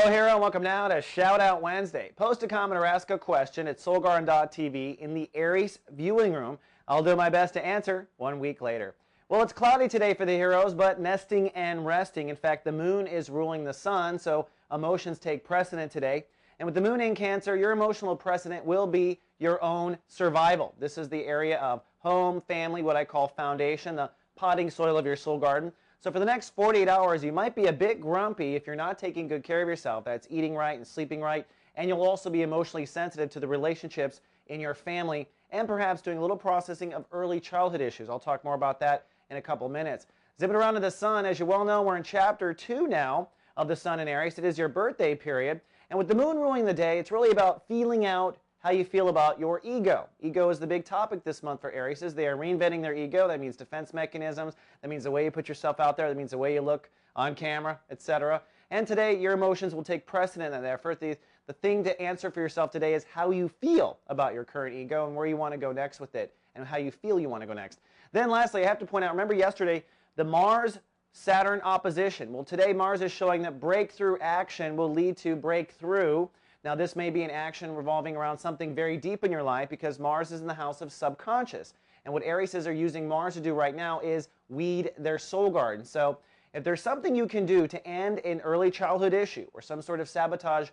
Hello, hero, and welcome now to Shout Out Wednesday. Post a comment or ask a question at soulgarden.tv in the Aries viewing room. I'll do my best to answer 1 week later. Well, it's cloudy today for the heroes, but nesting and resting. In fact, the moon is ruling the sun, so emotions take precedent today. And with the moon in Cancer, your emotional precedent will be your own survival. This is the area of home, family, what I call foundation, the potting soil of your soul garden. So for the next 48 hours, you might be a bit grumpy if you're not taking good care of yourself. That's eating right and sleeping right. And you'll also be emotionally sensitive to the relationships in your family and perhaps doing a little processing of early childhood issues. I'll talk more about that in a couple minutes. Zipping around to the sun, as you well know, we're in chapter 2 now of the sun in Aries. It is your birthday period. And with the moon ruling the day, it's really about feeling out how you feel about your ego. Ego is the big topic this month for Aries. They are reinventing their ego. That means defense mechanisms. That means the way you put yourself out there. That means the way you look on camera, etc. And today, your emotions will take precedent in that effort. The thing to answer for yourself today is how you feel about your current ego and where you want to go next with it and how you feel you want to go next. Then lastly, I have to point out, remember yesterday, the Mars-Saturn opposition. Well, today Mars is showing that breakthrough action will lead to breakthrough. Now, this may be an action revolving around something very deep in your life because Mars is in the house of subconscious. And what Aries are using Mars to do right now is weed their soul garden. So if there's something you can do to end an early childhood issue or some sort of sabotage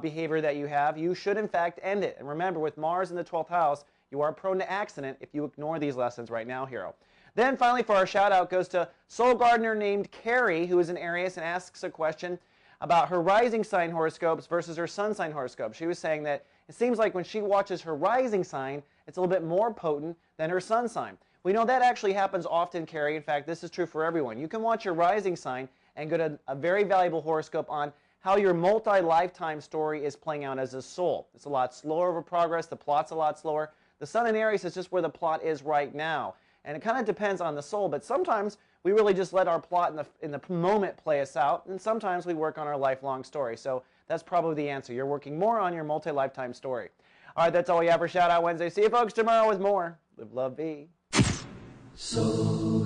behavior that you have, you should in fact end it. And remember, with Mars in the 12th house, you are prone to accident if you ignore these lessons right now, hero. Then finally, for our shout out goes to soul gardener named Carrie, who is an Aries and asks a question about her rising sign horoscopes versus her sun sign horoscope. She was saying that it seems like when she watches her rising sign, it's a little bit more potent than her sun sign. We know that actually happens often, Carrie. In fact, this is true for everyone. You can watch your rising sign and get a very valuable horoscope on how your multi-lifetime story is playing out as a soul. It's a lot slower of a progress. The plot's a lot slower. The sun in Aries is just where the plot is right now. And it kind of depends on the soul, but sometimes we really just let our plot in the moment play us out, and sometimes we work on our lifelong story. So that's probably the answer. You're working more on your multi-lifetime story. All right, that's all we have for Shout Out Wednesday. See you folks tomorrow with more. Live, love, be. So